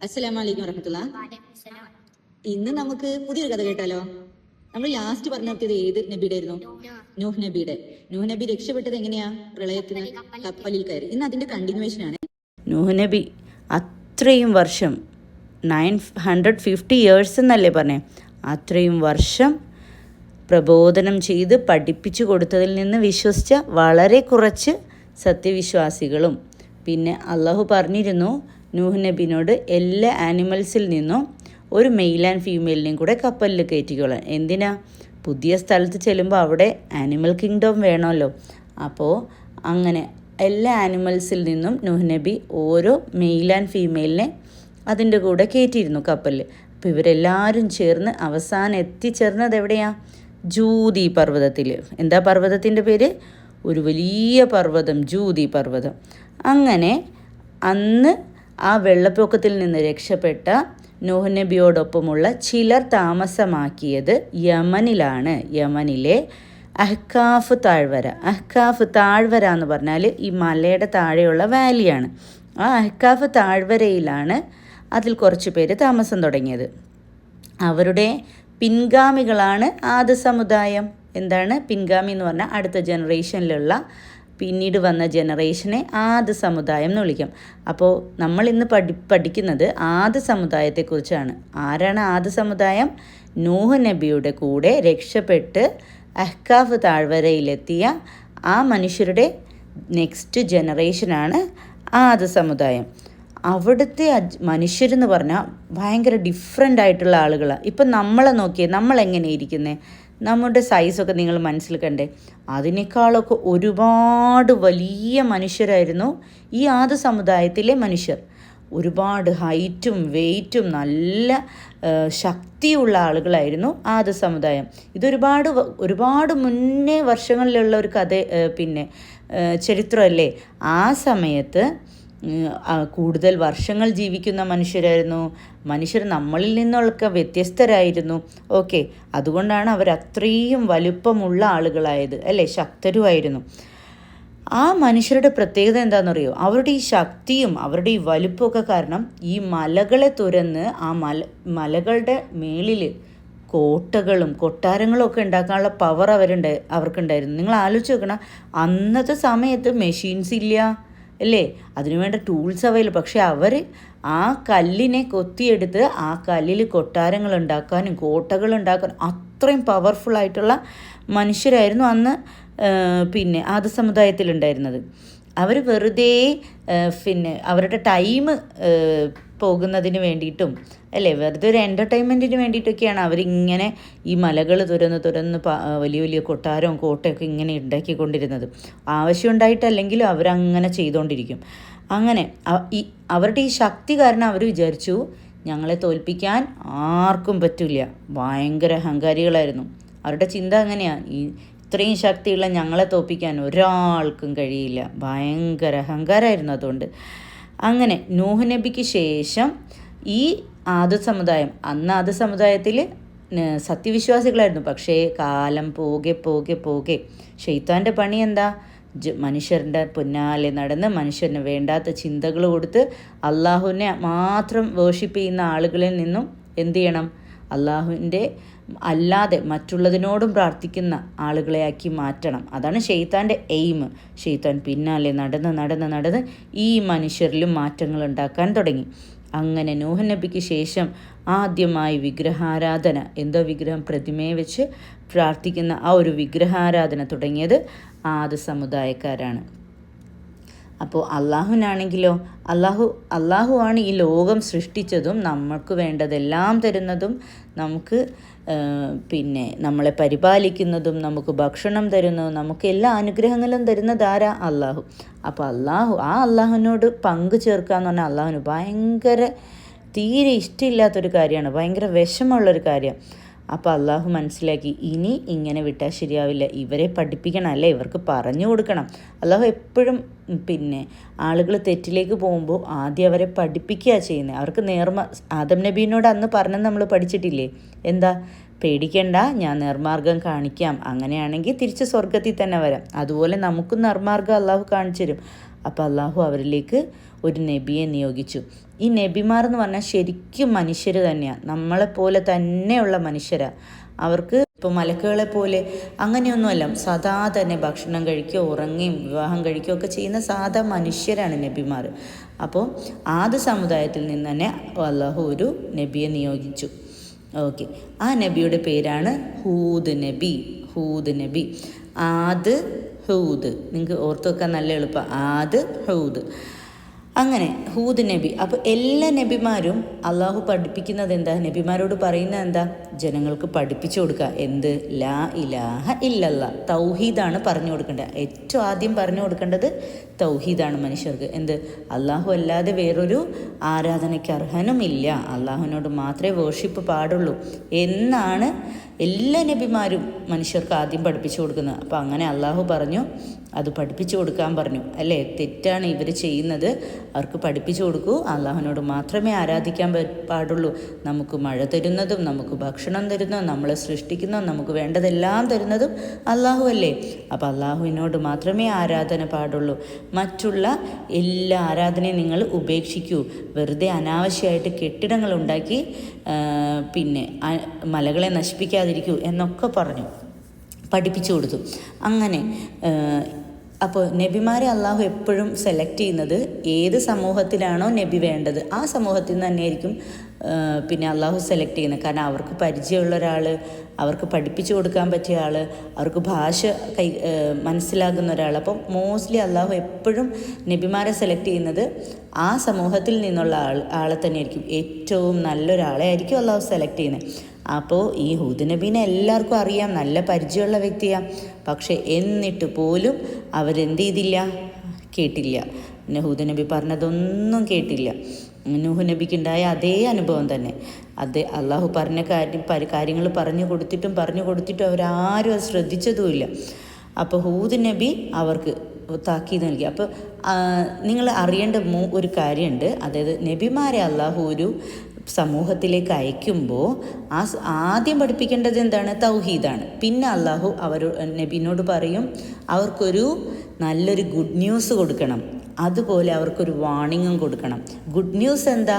അസ്സലാമു അലൈക്കും വറഹ്മത്തുള്ളാ. ഇന്ന് നമുക്ക് പുതിയൊരു കഥ കേട്ടാലോ. നമ്മൾ ലാസ്റ്റ് പറഞ്ഞു നിർത്തിയത് ഏത് നബിയുടെ ആയിരുന്നു? നൂഹ് നബിയുടെ. നൂഹ് നബി രക്ഷപ്പെട്ടത് എങ്ങനെയാ? പ്രളയത്തിന് കപ്പലിൽ കയറി. ഇന്ന് അതിന്റെ കണ്ടിന്യൂവേഷൻ ആണ്. നൂഹ് നബി അത്രയും വർഷം 950 ഇയേഴ്സ് എന്നല്ലേ പറഞ്ഞേ, അത്രയും വർഷം പ്രബോധനം ചെയ്ത് പഠിപ്പിച്ചു കൊടുത്തതിൽ നിന്ന് വിശ്വസിച്ച വളരെ കുറച്ച് സത്യവിശ്വാസികളും, പിന്നെ അള്ളാഹു പറഞ്ഞിരുന്നു നൂഹ് നബിനോട് എല്ലാ ആനിമൽസിൽ നിന്നും ഒരു മെയിൽ ആൻഡ് ഫീമെയിലിനെയും കൂടെ കപ്പലിൽ കയറ്റിക്കൊള്ളാൻ. എന്തിനാ? പുതിയ സ്ഥലത്ത് ചെല്ലുമ്പോൾ അവിടെ ആനിമൽ കിങ്ഡം വേണമല്ലോ. അപ്പോൾ അങ്ങനെ എല്ലാ ആനിമൽസിൽ നിന്നും നൂഹ് നബി ഓരോ മെയിൽ ആൻഡ് ഫീമെയിലിനെ അതിൻ്റെ കൂടെ കയറ്റിയിരുന്നു കപ്പലിൽ. അപ്പോൾ ഇവരെല്ലാവരും ചേർന്ന് അവസാനം എത്തിച്ചേർന്നത് എവിടെയാ? ജൂതി പർവ്വതത്തിൽ. എന്താ പർവ്വതത്തിൻ്റെ പേര്? ഒരു വലിയ പർവ്വതം, ജൂതി പർവ്വതം. അങ്ങനെ അന്ന് ആ വെള്ളപ്പൊക്കത്തിൽ നിന്ന് രക്ഷപ്പെട്ട നൂഹ് നബിയോടൊപ്പമുള്ള ചിലർ താമസമാക്കിയത് യമനിലാണ്. യമനിലെ അഹ്കാഫ് താഴ്വര. അഹ്കാഫ് താഴ്വര എന്ന് പറഞ്ഞാൽ ഈ മലയുടെ താഴെയുള്ള വാലിയാണ്. ആ അഹ്കാഫ് താഴ്വരയിലാണ് അതിൽ കുറച്ച് പേര് താമസം തുടങ്ങിയത്. അവരുടെ പിൻഗാമികളാണ് ആദ് സമുദായം. എന്താണ് പിൻഗാമി എന്ന് പറഞ്ഞാൽ? അടുത്ത ജനറേഷനിലുള്ള പിന്നീട് വന്ന ജനറേഷനെ ആദ് സമുദായം എന്ന് വിളിക്കാം. അപ്പോൾ നമ്മൾ ഇന്ന് പഠിക്കുന്നത് ആദ് സമുദായത്തെക്കുറിച്ചാണ്. ആരാണ് ആദ് സമുദായം? നൂഹ് നബിയുടെ കൂടെ രക്ഷപ്പെട്ട് അഹ്കാഫ് താഴ്വരയിലെത്തിയ ആ മനുഷ്യരുടെ നെക്സ്റ്റ് ജനറേഷനാണ് ആദ് സമുദായം. അവിടുത്തെ മനുഷ്യരെന്ന് പറഞ്ഞാൽ ഭയങ്കര ഡിഫറെൻ്റ് ആയിട്ടുള്ള ആളുകളാണ്. ഇപ്പം നമ്മളെ നോക്കിയേ, നമ്മളെങ്ങനെ ഇരിക്കുന്നത്? നമ്മുടെ സൈസൊക്കെ നിങ്ങൾ മനസ്സിൽ കണ്ടേ? അതിനേക്കാളൊക്കെ ഒരുപാട് വലിയ മനുഷ്യരായിരുന്നു ഈ ആദ് സമുദായത്തിലെ മനുഷ്യർ. ഒരുപാട് ഹൈറ്റും വെയ്റ്റും നല്ല ശക്തിയുള്ള ആളുകളായിരുന്നു ആദ് സമുദായം. ഒരുപാട് മുന്നേ വർഷങ്ങളിലുള്ള ഒരു കഥ, പിന്നെ ചരിത്രമല്ലേ. ആ സമയത്ത് കൂടുതൽ വർഷങ്ങൾ ജീവിക്കുന്ന മനുഷ്യരായിരുന്നു. മനുഷ്യർ നമ്മളിൽ നിന്നൊക്കെ വ്യത്യസ്തരായിരുന്നു. ഓക്കെ, അതുകൊണ്ടാണ് അവർ അത്രയും വലുപ്പമുള്ള ആളുകളായത്, അല്ലേ? ശക്തരുമായിരുന്നു. ആ മനുഷ്യരുടെ പ്രത്യേകത എന്താണെന്നറിയോ? അവരുടെ ഈ ശക്തിയും അവരുടെ ഈ വലുപ്പമൊക്കെ കാരണം ഈ മലകളെ തുരന്ന് ആ മലകളുടെ മേളിൽ കോട്ടകളും കൊട്ടാരങ്ങളും ഒക്കെ ഉണ്ടാക്കാനുള്ള പവർ അവർക്കുണ്ടായിരുന്നു. നിങ്ങൾ ആലോചിച്ച് നോക്കണം, അന്നത്തെ സമയത്ത് മെഷീൻസ് ഇല്ല, അല്ലേ? അതിനുവേണ്ട ടൂൾസ് അവൈലബിൾ. പക്ഷെ അവർ ആ കല്ലിനെ കൊത്തിയെടുത്ത് ആ കല്ലിൽ കൊട്ടാരങ്ങൾ ഉണ്ടാക്കാനും കോട്ടകൾ ഉണ്ടാക്കാനും അത്രയും പവർഫുള്ളായിട്ടുള്ള മനുഷ്യരായിരുന്നു അന്ന് പിന്നെ ആദ് സമുദായത്തിലുണ്ടായിരുന്നത്. അവർ വെറുതെ പിന്നെ അവരുടെ ടൈം പോകുന്നതിന് വേണ്ടിയിട്ടും, അല്ലേ, വെറുതെ ഒരു എൻ്റർടൈൻമെൻറ്റിന് വേണ്ടിയിട്ടൊക്കെയാണ് അവരിങ്ങനെ ഈ മലകൾ തുരന്ന് വലിയ വലിയ കൊട്ടാരവും കോട്ടയൊക്കെ ഇങ്ങനെ ഉണ്ടാക്കിക്കൊണ്ടിരുന്നത്. ആവശ്യമുണ്ടായിട്ടല്ലെങ്കിലും അവരങ്ങനെ ചെയ്തുകൊണ്ടിരിക്കും. അങ്ങനെ അവരുടെ ഈ ശക്തി കാരണം അവർ വിചാരിച്ചു ഞങ്ങളെ തോൽപ്പിക്കാൻ ആർക്കും പറ്റില്ല. ഭയങ്കര അഹങ്കാരികളായിരുന്നു. അവരുടെ ചിന്ത അങ്ങനെയാണ്, ഇത്രയും ശക്തിയുള്ള ഞങ്ങളെ തോൽപ്പിക്കാൻ ഒരാൾക്കും കഴിയില്ല. ഭയങ്കര അഹങ്കാരമായിരുന്നു. അതുകൊണ്ട് അങ്ങനെ നൂഹ് നബിക്ക് ശേഷം ഈ ആദ് സമുദായം, അന്ന് ആദ് സമുദായത്തിൽ സത്യവിശ്വാസികളായിരുന്നു. പക്ഷേ കാലം പോകെ ശൈത്താൻ്റെ പണി എന്താ? മനുഷ്യരുടെ പിന്നാലെ നടന്ന് മനുഷ്യന് വേണ്ടാത്ത ചിന്തകൾ കൊടുത്ത് അള്ളാഹുവിനെ മാത്രം വേർഷിപ്പ് ചെയ്യുന്ന ആളുകളിൽ നിന്നും എന്ത് ചെയ്യണം? അള്ളാഹുവിൻ്റെ അല്ലാതെ മറ്റുള്ളതിനോടും പ്രാർത്ഥിക്കുന്ന ആളുകളെ ആക്കി മാറ്റണം. അതാണ് ഷെയ്ത്താൻ്റെ എയിം. ഷെയ്ത്താൻ പിന്നാലെ നടന്ന് ഈ മനുഷ്യരിലും മാറ്റങ്ങൾ ഉണ്ടാക്കാൻ തുടങ്ങി. അങ്ങനെ നൂഹ് നബിക്ക് ശേഷം ആദ്യമായി വിഗ്രഹാരാധന, എന്തോ വിഗ്രഹം, പ്രതിമയെ വെച്ച് പ്രാർത്ഥിക്കുന്ന ആ ഒരു വിഗ്രഹാരാധന തുടങ്ങിയത് ആദ് സമുദായക്കാരാണ്. അപ്പോൾ അള്ളാഹുവിനാണെങ്കിലോ, അള്ളാഹു ആണ് ഈ ലോകം സൃഷ്ടിച്ചതും നമുക്ക് വേണ്ടതെല്ലാം തരുന്നതും നമുക്ക് പിന്നെ നമ്മളെ പരിപാലിക്കുന്നതും നമുക്ക് ഭക്ഷണം തരുന്നതും നമുക്ക് എല്ലാ അനുഗ്രഹങ്ങളും തരുന്നതാരാ? അള്ളാഹു. അപ്പോൾ അള്ളാഹുവിനോട് പങ്കു ചേർക്കുക എന്ന് പറഞ്ഞാൽ അള്ളാഹുവിന് ഭയങ്കര തീരെ ഇഷ്ടമില്ലാത്തൊരു കാര്യമാണ്, ഭയങ്കര വിഷമമുള്ളൊരു കാര്യം. അപ്പോൾ അള്ളാഹു മനസ്സിലാക്കി ഇനി ഇങ്ങനെ വിട്ടാൽ ശരിയാവില്ല, ഇവരെ പഠിപ്പിക്കണം, അല്ലേ, ഇവർക്ക് പറഞ്ഞു കൊടുക്കണം. അള്ളാഹു എപ്പോഴും പിന്നെ ആളുകൾ തെറ്റിലേക്ക് പോകുമ്പോൾ ആദ്യം അവരെ പഠിപ്പിക്കുക ചെയ്യുന്നത്. അവർക്ക് ആദം നബീനോട് അന്ന് പറഞ്ഞത് നമ്മൾ പഠിച്ചിട്ടില്ലേ? എന്താ? പേടിക്കണ്ട, ഞാൻ നേർമാർഗം കാണിക്കാം, അങ്ങനെയാണെങ്കിൽ തിരിച്ച് സ്വർഗത്തിൽ തന്നെ വരാം. അതുപോലെ നമുക്കും നേർമാർഗം അള്ളാഹു കാണിച്ചു തരും. അപ്പോൾ അള്ളാഹു അവരിലേക്ക് ഒരു നബിയെ നിയോഗിച്ചു. ഈ നബിമാർ എന്ന് പറഞ്ഞാൽ ശരിക്കും മനുഷ്യർ തന്നെയാണ്, നമ്മളെപ്പോലെ തന്നെയുള്ള മനുഷ്യരാണ്. അവർക്ക് ഇപ്പോൾ മലക്കുകളെ പോലെ അങ്ങനെയൊന്നുമല്ല, സദാ തന്നെ ഭക്ഷണം കഴിക്കുകയോ ഉറങ്ങുകയും വിവാഹം കഴിക്കുകയോ ഒക്കെ ചെയ്യുന്ന സാധാ മനുഷ്യരാണ് നബിമാർ. അപ്പോൾ ആദ് സമുദായത്തിൽ നിന്ന് തന്നെ അള്ളാഹു ഒരു നബിയെ നിയോഗിച്ചു. ഓക്കെ, ആ നബിയുടെ പേരാണ് ഹൂദ് നബി. ഹൂദ് നബി, ആദ് ഹൂദ്, നിങ്ങൾക്ക് ഓർത്തു വെക്കാൻ നല്ല എളുപ്പം, ആദ് ഹൂദ്. അങ്ങനെ ഹൂദ് നബി. അപ്പോൾ എല്ലാ നബിമാരും അള്ളാഹു പഠിപ്പിക്കുന്നത് എന്താ, നബിമാരോട് പറയുന്നത് എന്താ, ജനങ്ങൾക്ക് പഠിപ്പിച്ചു കൊടുക്കുക. എന്ത്? ലാ ഇലാഹ ഇല്ലല്ലാ, തൗഹീദാണ് പറഞ്ഞു കൊടുക്കേണ്ടത്. ഏറ്റവും ആദ്യം പറഞ്ഞു കൊടുക്കേണ്ടത് തൗഹീദാണ് മനുഷ്യർക്ക്. എന്ത്? അള്ളാഹു അല്ലാതെ വേറൊരു ആരാധനയ്ക്ക് അർഹനുമില്ല, അള്ളാഹുവിനോട് മാത്രമേ വേർഷിപ്പ് പാടുള്ളൂ എന്നാണ് എല്ലാ നബിമാരും മനുഷ്യർക്ക് ആദ്യം പഠിപ്പിച്ചു കൊടുക്കുന്നത്. അപ്പോൾ അങ്ങനെ അള്ളാഹു പറഞ്ഞു, അത് പഠിപ്പിച്ചു കൊടുക്കാൻ പറഞ്ഞു. അല്ലേ? തെറ്റാണ് ഇവർ ചെയ്യുന്നത്, അവർക്ക് പഠിപ്പിച്ചു കൊടുക്കൂ. അള്ളാഹുവിനോട് മാത്രമേ ആരാധിക്കാൻ പാടുള്ളൂ. നമുക്ക് മഴ തരുന്നതും നമുക്ക് ഭക്ഷണം തരുന്നതും നമ്മളെ സൃഷ്ടിക്കുന്നതും നമുക്ക് വേണ്ടതെല്ലാം തരുന്നതും അള്ളാഹു അല്ലേ. അപ്പോൾ അള്ളാഹുവിനോട് മാത്രമേ ആരാധന പാടുള്ളൂ. മറ്റുള്ള എല്ലാ ആരാധനയും നിങ്ങൾ ഉപേക്ഷിക്കൂ. വെറുതെ അനാവശ്യമായിട്ട് കെട്ടിടങ്ങൾ ഉണ്ടാക്കി പിന്നെ മലകളെ നശിപ്പിക്കാതിരിക്കൂ എന്നൊക്കെ പറഞ്ഞു, പഠിപ്പിച്ചു കൊടുത്തു. അങ്ങനെ അപ്പോൾ നബിമാരെ അള്ളാഹു എപ്പോഴും സെലക്ട് ചെയ്യുന്നത് ഏത് സമൂഹത്തിലാണോ നബി വേണ്ടത് ആ സമൂഹത്തിൽ നിന്ന് തന്നെയായിരിക്കും പിന്നെ അള്ളാഹു സെലക്ട് ചെയ്യുന്നത്. കാരണം അവർക്ക് പരിചയമുള്ള ഒരാൾ, അവർക്ക് പഠിപ്പിച്ചു കൊടുക്കാൻ പറ്റിയ ആൾ, അവർക്ക് ഭാഷ മനസ്സിലാകുന്ന ഒരാൾ. അപ്പം മോസ്റ്റ്ലി അള്ളാഹു എപ്പോഴും നബിമാരെ സെലക്ട് ചെയ്യുന്നത് ആ സമൂഹത്തിൽ നിന്നുള്ള ആളെ തന്നെയായിരിക്കും. ഏറ്റവും നല്ലൊരാളെ ആയിരിക്കും അള്ളാഹു സെലക്ട് ചെയ്യുന്നത്. അപ്പോൾ ഈ ഹൂദ് നബീനെ എല്ലാവർക്കും അറിയാം, നല്ല പരിചയമുള്ള വ്യക്തിയാണ്. പക്ഷേ എന്നിട്ട് പോലും അവരെന്ത് ചെയ്തില്ല? കേട്ടില്ല. പിന്നെ ഹൂദ് നബി പറഞ്ഞതൊന്നും കേട്ടില്ല. നൂഹ് നബിക്കുണ്ടായ അതേ അനുഭവം തന്നെ. അത് അള്ളാഹു പറഞ്ഞ കാര്യങ്ങൾ പറഞ്ഞു കൊടുത്തിട്ടും അവരാരും അത് ശ്രദ്ധിച്ചതുമില്ല. അപ്പോൾ ഹൂദ് നബി അവർക്ക് താക്കീത് നൽകി. അപ്പോൾ നിങ്ങൾ അറിയേണ്ട ഒരു കാര്യമുണ്ട്. അതായത് നബിമാരെ അള്ളാഹു ഒരു സമൂഹത്തിലേക്ക് അയക്കുമ്പോൾ ആദ്യം പഠിപ്പിക്കേണ്ടത് എന്താണ്? തൗഹീദാണ്. പിന്നെ അള്ളാഹു നബിനോട് പറയും അവർക്കൊരു നല്ലൊരു ഗുഡ് ന്യൂസ് കൊടുക്കണം. അതുപോലെ അവർക്കൊരു വാണിങ്ങും കൊടുക്കണം. ഗുഡ് ന്യൂസ് എന്താ?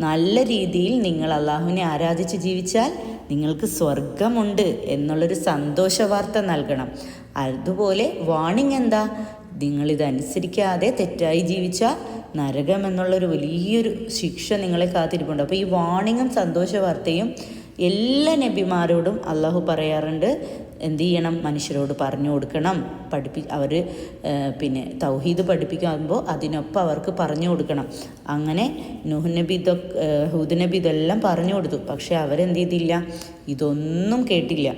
നല്ല രീതിയിൽ നിങ്ങൾ അള്ളാഹുവിനെ ആരാധിച്ച് ജീവിച്ചാൽ നിങ്ങൾക്ക് സ്വർഗമുണ്ട് എന്നുള്ളൊരു സന്തോഷ വാർത്ത നൽകണം. അതുപോലെ വാണിംഗ് എന്താ? നിങ്ങളിതനുസരിക്കാതെ തെറ്റായി ജീവിച്ചാൽ നരകം എന്നുള്ളൊരു വലിയൊരു ശിക്ഷ നിങ്ങളെ കാത്തിരിപ്പുണ്ട്. അപ്പോൾ ഈ വാണിങ്ങും സന്തോഷ വാർത്തയും എല്ലാ നബിമാരോടും അള്ളാഹു പറയാറുണ്ട്. എന്ത് ചെയ്യണം? മനുഷ്യരോട് പറഞ്ഞു കൊടുക്കണം. അവർ പിന്നെ തൗഹീദ് പഠിപ്പിക്കുമ്പോൾ അതിനൊപ്പം അവർക്ക് പറഞ്ഞു കൊടുക്കണം. അങ്ങനെ നൂഹ് നബി ഹൂദ് നബി ഇതെല്ലാം പറഞ്ഞു കൊടുത്തു. പക്ഷെ അവരെന്ത് ചെയ്തില്ല? ഇതൊന്നും കേട്ടില്ല.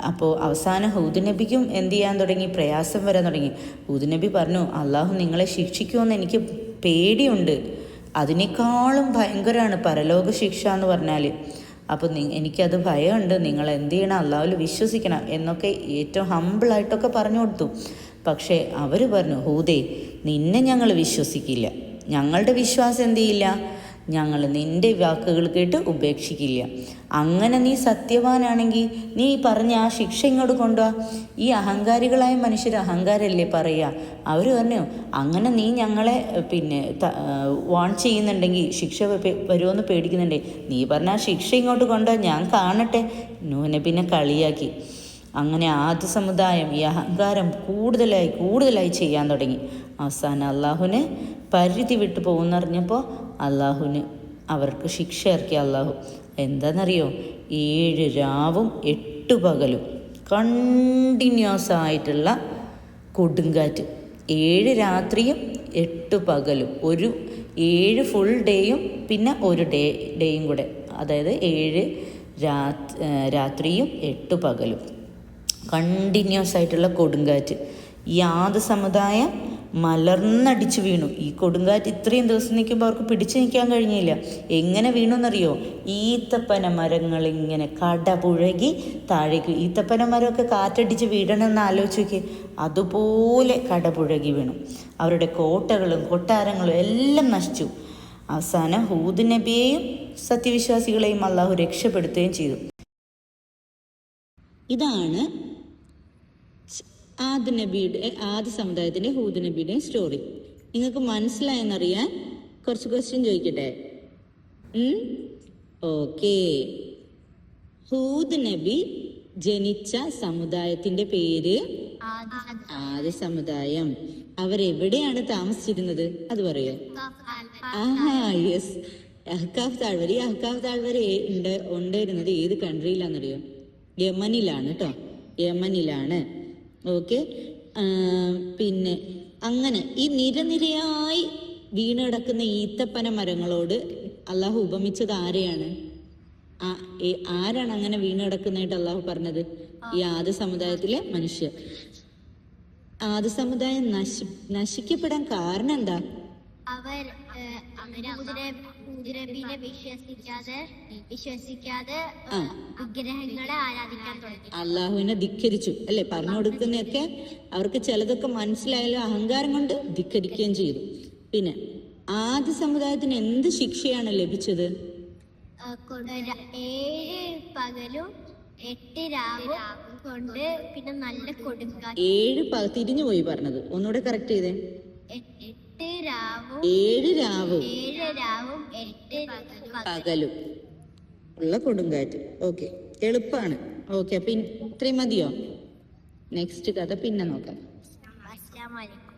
അപ്പോൾ അവസാനം ഹൂദ് നബിക്കും എന്ത് ചെയ്യാൻ തുടങ്ങി? പ്രയാസം വരാൻ തുടങ്ങി. ഹൂദ് നബി പറഞ്ഞു, അള്ളാഹു നിങ്ങളെ ശിക്ഷിക്കുമെന്ന് എനിക്ക് പേടിയുണ്ട്, അതിനേക്കാളും ഭയങ്കരമാണ് പരലോക ശിക്ഷ എന്ന് പറഞ്ഞാൽ. അപ്പോൾ എനിക്കത് ഭയമുണ്ട്, നിങ്ങൾ എന്ത് ചെയ്യണം? അള്ളാഹുവിൽ വിശ്വസിക്കണം എന്നൊക്കെ ഏറ്റവും ഹമ്പിളായിട്ടൊക്കെ പറഞ്ഞു കൊടുത്തു. പക്ഷേ അവർ പറഞ്ഞു, ഹൂദേ, നിന്നെ ഞങ്ങൾ വിശ്വസിക്കില്ല, ഞങ്ങളുടെ വിശ്വാസം എന്ത് ചെയ്യില്ല, ഞങ്ങൾ നിൻ്റെ വാക്കുകൾ കേട്ട് ഉപേക്ഷിക്കില്ല. അങ്ങനെ നീ സത്യവാനാണെങ്കിൽ നീ പറഞ്ഞ ആ ശിക്ഷ ഇങ്ങോട്ട് കൊണ്ടുവാ. ഈ അഹങ്കാരികളായ മനുഷ്യർ അഹങ്കാരമല്ലേ പറയുക. അവർ പറഞ്ഞു, അങ്ങനെ നീ ഞങ്ങളെ പിന്നെ വാൺ ചെയ്യുന്നുണ്ടെങ്കിൽ, ശിക്ഷ വരുമെന്ന് പേടിക്കുന്നുണ്ടെങ്കിൽ നീ പറഞ്ഞ ആ ശിക്ഷ ഇങ്ങോട്ട് കൊണ്ടുവാ, ഞാൻ കാണട്ടെ. നൂഹ് നബിനെ കളിയാക്കി. അങ്ങനെ ആദ്യ സമുദായം ഈ അഹങ്കാരം കൂടുതലായി ചെയ്യാൻ തുടങ്ങി. അവസാനം അള്ളാഹുവിന് പരിധി വിട്ടു പോകുന്നറിഞ്ഞപ്പോൾ അള്ളാഹുവിന് അവർക്ക് ശിക്ഷ ഇറക്കി. അള്ളാഹു എന്താണെന്നറിയോ? 7 രാവും 8 പകലും കണ്ടിന്യൂസ് ആയിട്ടുള്ള കൊടുങ്കാറ്റ്. 7 രാത്രിയും 8 പകലും, ഒരു 7 ഫുൾ ഡേയും പിന്നെ ഒരു ഡേയും കൂടെ, അതായത് 7 രാത്രിയും 8 പകലും കണ്ടിന്യൂസ് ആയിട്ടുള്ള കൊടുങ്കാറ്റ്. ഈ ആദ് സമുദായം മലർന്നടിച്ച് വീണു. ഈ കൊടുങ്കാറ്റ് ഇത്രയും ദിവസം നിൽക്കുമ്പോൾ അവർക്ക് പിടിച്ചു നിൽക്കാൻ കഴിഞ്ഞില്ല. എങ്ങനെ വീണു എന്നറിയോ? ഈത്തപ്പന മരങ്ങൾ ഇങ്ങനെ കടപുഴകി താഴേക്ക്. ഈത്തപ്പന മരമൊക്കെ കാറ്റടിച്ച് വീഴണമെന്ന് ആലോചിച്ച് നോക്കി. അതുപോലെ കടപുഴകി വീണു. അവരുടെ കോട്ടകളും കൊട്ടാരങ്ങളും എല്ലാം നശിച്ചു. അവസാനം ഹൂദ് നബിയെയും സത്യവിശ്വാസികളെയും അള്ളാഹു രക്ഷപ്പെടുത്തുകയും ചെയ്തു. ഇതാണ് ആദ് സമുദായത്തിൻ്റെ ഹൂദ് നബിയുടെ സ്റ്റോറി. നിങ്ങൾക്ക് മനസ്സിലായെന്നറിയാൻ കുറച്ച് ക്വസ്റ്റ്യൻ ചോദിക്കട്ടെ? ഓക്കേ. ഹൂദ് നബി ജനിച്ച സമുദായത്തിന്റെ പേര് ആദ് സമുദായം. അവരെവിടെയാണ് താമസിച്ചിരുന്നത് അത് പറയോ? യെസ്, അഹ്കാഫ് താഴ്വര. ഈ അഹ്കാഫ് താഴ്വര ഉണ്ടായിരുന്നത് ഏത് കൺട്രിയിലാണെന്നറിയോ? യമനിലാണ് കേട്ടോ, യമനിലാണ്. ഓക്കെ. പിന്നെ അങ്ങനെ ഈ നിരനിരയായി വീണുകിടക്കുന്ന ഈത്തപ്പന മരങ്ങളോട് അള്ളാഹു ഉപമിച്ചത് ആരെയാണ്? ആരാണ് അങ്ങനെ വീണുകിടക്കുന്നതായിട്ട് അള്ളാഹു പറഞ്ഞത്? ഈ ആദ് സമുദായത്തിലെ മനുഷ്യർ. ആദ് സമുദായം നശിക്കപ്പെടാൻ കാരണം എന്താ? അവർ വിശ്വസിക്കാതെ വിഗ്രഹങ്ങളെ ആരാധിക്കാൻ തുടങ്ങി. അള്ളാഹുവിനെ ധിക്കരിച്ചു അല്ലെ? പറഞ്ഞു കൊടുക്കുന്നതൊക്കെ അവർക്ക് ചിലതൊക്കെ മനസ്സിലായാലും അഹങ്കാരം കൊണ്ട് ധിക്കരിക്കുകയും ചെയ്തു. പിന്നെ ആദ്യ സമുദായത്തിന് എന്ത് ശിക്ഷയാണ് ലഭിച്ചത്? 7 പകലും 8 രാവും കൊണ്ട് പിന്നെ നല്ല കൊടുങ്കാറ്റ്. 7 തിരിഞ്ഞു പോയി പറഞ്ഞത്, ഒന്നുകൂടെ കറക്റ്റ് ചെയ്തേ. 7 രാവും 8 പകലും ഉള്ള കൊടുങ്കാറ്റ്. ഓക്കെ, എളുപ്പമാണ്. ഓക്കെ, അപ്പൊ ഇത്രയും മതിയോ? നെക്സ്റ്റ് കഥ പിന്നെ നോക്കാം. അസ്സലാമു അലൈക്കും.